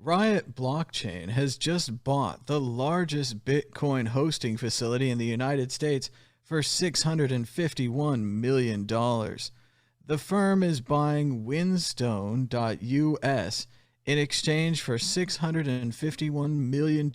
Riot Blockchain has just bought the largest Bitcoin hosting facility in the United States for $651 million. The firm is buying Whinstone.us in exchange for $651 million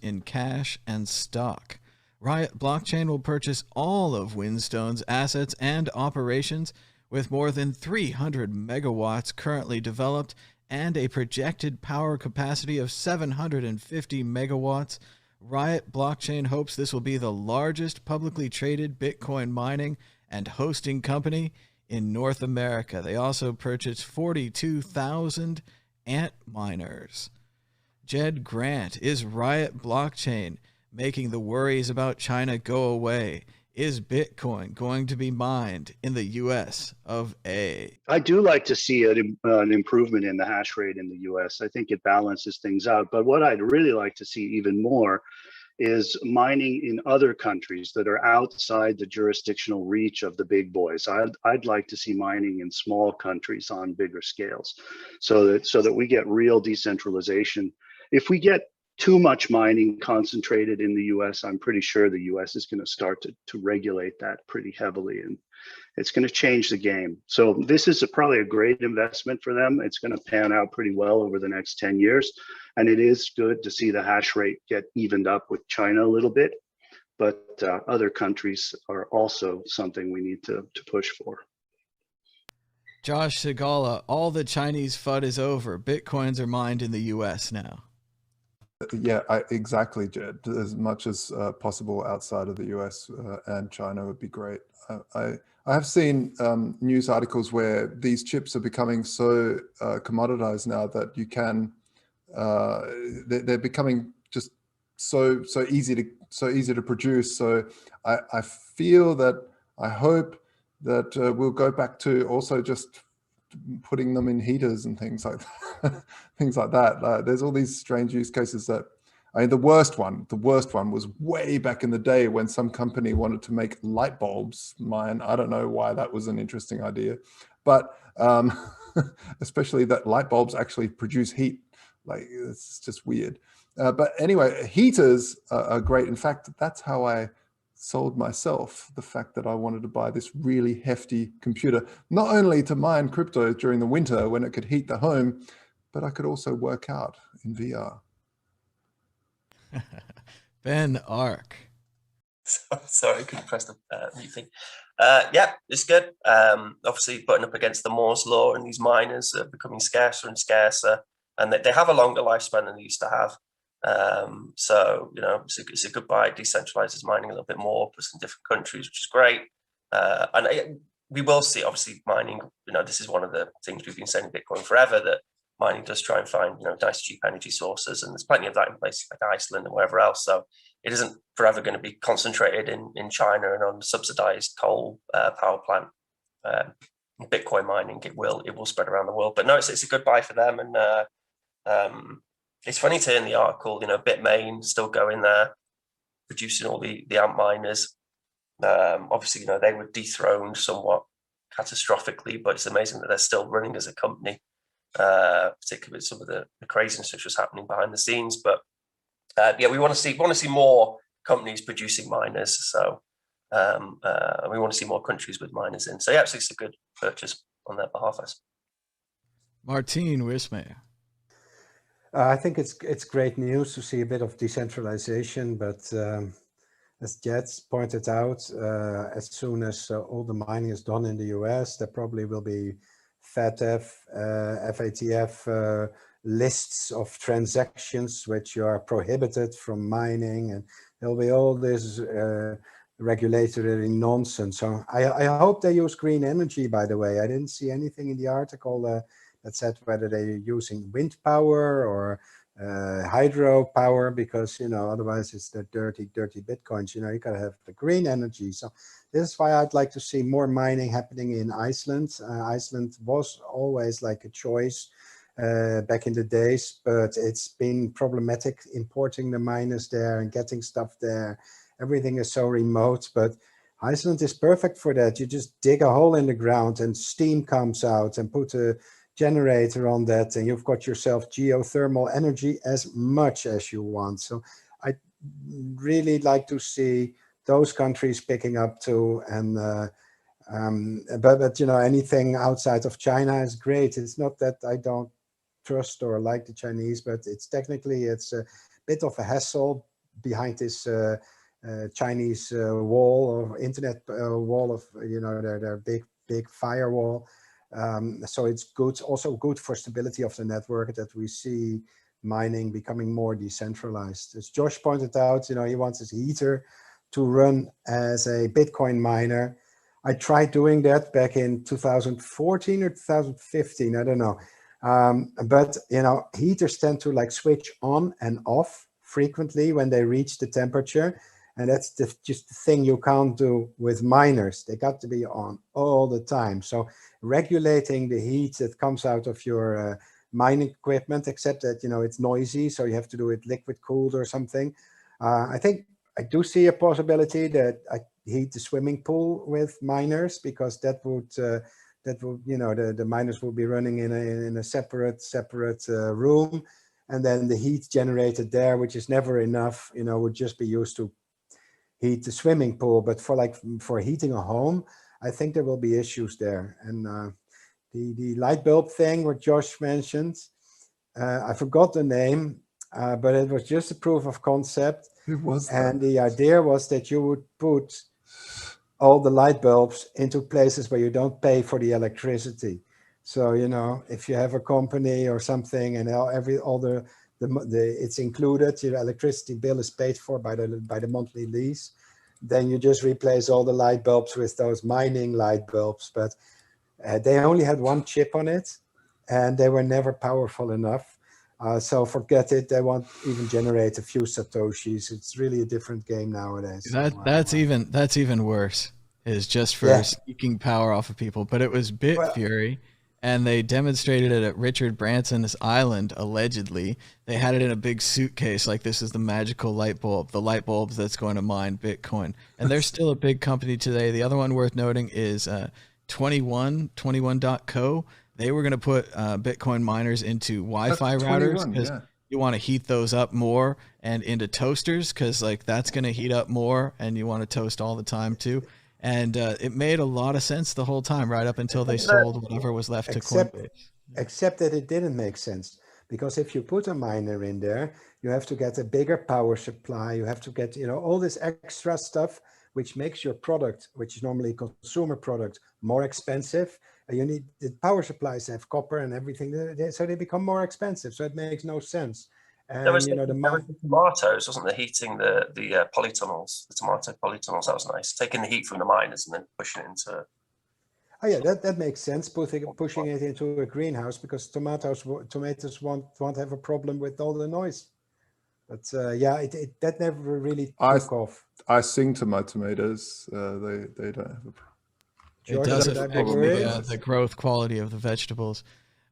in cash and stock. Riot Blockchain will purchase all of Whinstone's assets and operations, with more than 300 megawatts currently developed and a projected power capacity of 750 megawatts. Riot Blockchain hopes this will be the largest publicly traded Bitcoin mining and hosting company in North America. They also purchased 42,000 Antminers. Jed Grant, is Riot Blockchain making the worries about China go away? Is Bitcoin going to be mined in the US of A? I do like to see an improvement in the hash rate in the US. I think it balances things out. But what I'd really like to see even more is mining in other countries that are outside the jurisdictional reach of the big boys. I'd like to see mining in small countries on bigger scales, so that we get real decentralization. If we get too much mining concentrated in the US, I'm pretty sure the US is going to start to regulate that pretty heavily, and it's going to change the game. So this is probably a great investment for them. It's going to pan out pretty well over the next 10 years. And it is good to see the hash rate get evened up with China a little bit. But other countries are also something we need to push for. Josh Sigala, all the Chinese FUD is over. Bitcoins are mined in the US now. Yeah, exactly, Jed. As much as possible outside of the US and China would be great. I have seen news articles where these chips are becoming so commoditized now that you can, they're becoming just so easy to produce. So I feel that, I hope that we'll go back to also just putting them in heaters and things like that. Things like that. There's all these strange use cases that, I mean, the worst one was way back in the day when some company wanted to make light bulbs mine. I don't know why that was an interesting idea, but especially that light bulbs actually produce heat. Like, it's just weird. But anyway, heaters are great. In fact, that's how I sold myself the fact that I wanted to buy this really hefty computer, not only to mine crypto during the winter when it could heat the home, but I could also work out in VR. Ben Ark. Sorry, I couldn't press the mute thing. Yeah, it's good. Obviously, putting up against the Moore's law, and these miners are becoming scarcer and scarcer, and they have a longer lifespan than they used to have. So, you know, it's a good buy. It decentralizes mining a little bit more, puts in different countries, which is great. We will see, obviously, mining, you know, this is one of the things we've been saying in Bitcoin forever, that mining does try and find, you know, nice cheap energy sources, and there's plenty of that in places like Iceland and wherever else. So it isn't forever going to be concentrated in China and on subsidized coal power plant. Bitcoin mining, it will spread around the world. But no, it's a good buy for them. And it's funny to hear in the article, you know, Bitmain still going there, producing all the Antminers. Obviously, you know, they were dethroned somewhat catastrophically, but it's amazing that they're still running as a company, particularly with some of the craziness which was happening behind the scenes. But yeah, we want to see more companies producing miners. So we want to see more countries with miners in. So yeah, it's a good purchase on their behalf. Martin Wismay. I think it's great news to see a bit of decentralization, but as Jets pointed out, as soon as all the mining is done in the US, there probably will be FATF lists of transactions which are prohibited from mining, and there'll be all this regulatory nonsense. So I hope they use green energy, by the way. I didn't see anything in the article that said whether they're using wind power or hydro power, because, you know, otherwise it's the dirty Bitcoins. You know, you gotta have the green energy. So this is why I'd like to see more mining happening in Iceland. Iceland was always like a choice back in the days, but it's been problematic importing the miners there and getting stuff there. Everything is so remote, but Iceland is perfect for that. You just dig a hole in the ground and steam comes out, and put a generator on that, and you've got yourself geothermal energy as much as you want. So I really like to see those countries picking up too. And but you know, anything outside of China is great. It's not that I don't trust or like the Chinese, but it's a bit of a hassle behind this Chinese wall or internet wall of, you know, their big firewall. So it's good, also good for stability of the network, that we see mining becoming more decentralized. As Josh pointed out, you know, he wants his heater to run as a Bitcoin miner. I tried doing that back in 2014 or 2015, I don't know. But you know, heaters tend to like switch on and off frequently when they reach the temperature. And that's just the thing you can't do with miners. They got to be on all the time. So regulating the heat that comes out of your mining equipment, except that, you know, it's noisy, so you have to do it liquid cooled or something. I think I do see a possibility that I heat the swimming pool with miners, because that would, you know, the miners will be running in a separate room, and then the heat generated there, which is never enough, you know, would just be used to heat the swimming pool. But for heating a home, I think there will be issues there. And the light bulb thing, what Josh mentioned, I forgot the name, but it was just a proof of concept. Who was that? And the idea was that you would put all the light bulbs into places where you don't pay for the electricity. So, you know, if you have a company or something, and it's included, your electricity bill is paid for by the monthly lease, then you just replace all the light bulbs with those mining light bulbs. But they only had one chip on it, and they were never powerful enough. So forget it. They won't even generate a few Satoshis. It's really a different game nowadays. That's even worse. Is just for seeking power off of people. But it was Bitfury, and they demonstrated it at Richard Branson's island. Allegedly, they had it in a big suitcase, like this is the magical light bulb, the light bulbs that's going to mine Bitcoin. And they're still a big company today. The other one worth noting is 21.co. They were going to put Bitcoin miners into Wi-Fi routers, because you want to heat those up more, and into toasters, because like that's going to heat up more, and you want to toast all the time too. And it made a lot of sense the whole time, right up until they sold whatever was left to Coinbase. Except that it didn't make sense, because if you put a miner in there, you have to get a bigger power supply. You have to get, you know, all this extra stuff, which makes your product, which is normally a consumer product, more expensive. You need the power supplies have copper and everything, so they become more expensive. So it makes no sense. And there was, you know, the tomatoes, wasn't there, heating the polytunnels, the tomato polytunnels? That was nice, taking the heat from the miners and then pushing it into. Oh yeah, that makes sense. Pushing it into a greenhouse, because tomatoes won't have a problem with all the noise. But that never really took off. I sing to my tomatoes. They don't have a problem. It does affect the growth quality of the vegetables.